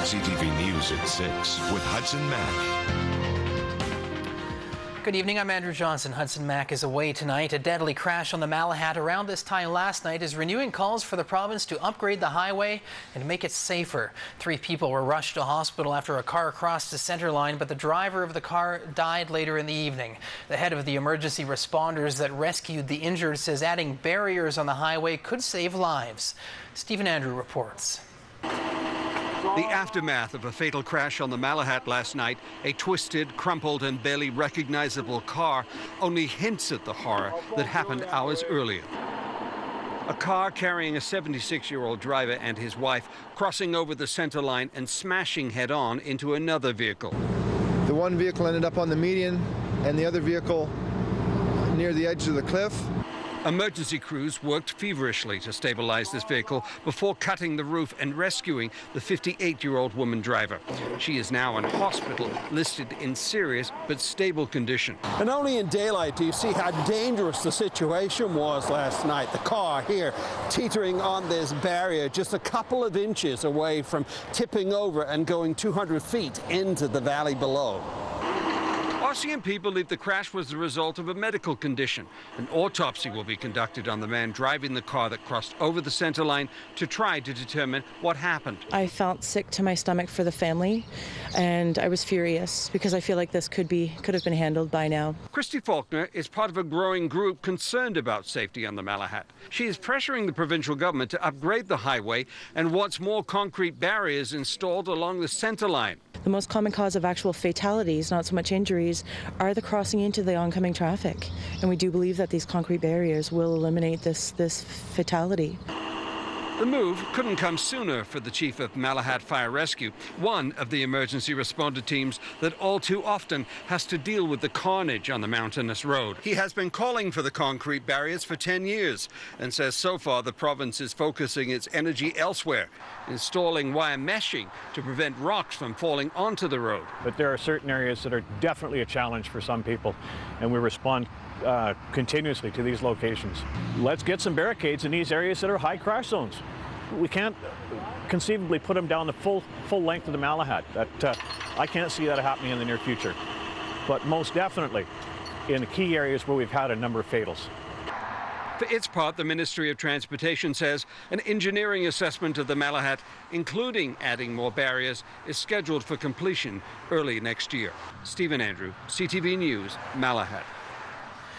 CTV News at 6 with Hudson Mack. Good evening, I'm Andrew Johnson. Hudson Mack is away tonight. A deadly crash on the Malahat around this time last night is renewing calls for the province to upgrade the highway and make it safer. 3 people were rushed to hospital after a car crossed the center line, but the driver of the car died later in the evening. The head of the emergency responders that rescued the injured says adding barriers on the highway could save lives. Stephen Andrew reports. The aftermath of a fatal crash on the Malahat last night, a twisted, crumpled and barely recognizable car, only hints at the horror that happened hours earlier. A car carrying a 76-year-old driver and his wife crossing over the center line and smashing head-on into another vehicle. The one vehicle ended up on the median and the other vehicle near the edge of the cliff. Emergency crews worked feverishly to stabilize this vehicle before cutting the roof and rescuing the 58-year-old woman driver. She is now in hospital, listed in serious but stable condition. And only in daylight do you see how dangerous the situation was last night. The car here teetering on this barrier just a couple of inches away from tipping over and going 200 feet into the valley below. RCMP believe the crash was the result of a medical condition. An autopsy will be conducted on the man driving the car that crossed over the center line to try to determine what happened. I felt sick to my stomach for the family, and I was furious because I feel like this could have been handled by now. KRISTY FALCONER is part of a growing group concerned about safety on the Malahat. She is pressuring the provincial government to upgrade the highway and wants more concrete barriers installed along the center line. The most common cause of actual fatalities, not so much injuries, are the crossing into the oncoming traffic. And we do believe that these concrete barriers will eliminate this fatality. The move couldn't come sooner for the chief of Malahat Fire Rescue, one of the emergency responder teams that all too often has to deal with the carnage on the mountainous road. He has been calling for the concrete barriers for 10 years and says so far the province is focusing its energy elsewhere, installing wire meshing to prevent rocks from falling onto the road. But there are certain areas that are definitely a challenge for some people, and we respond continuously to these locations. Let's get some barricades in these areas that are high crash zones. We can't conceivably put them down the full length of the Malahat. I can't see that happening in the near future. But most definitely in the key areas where we've had a number of fatals. For its part, the Ministry of Transportation says an engineering assessment of the Malahat, including adding more barriers, is scheduled for completion early next year. Stephen Andrew, CTV News, Malahat.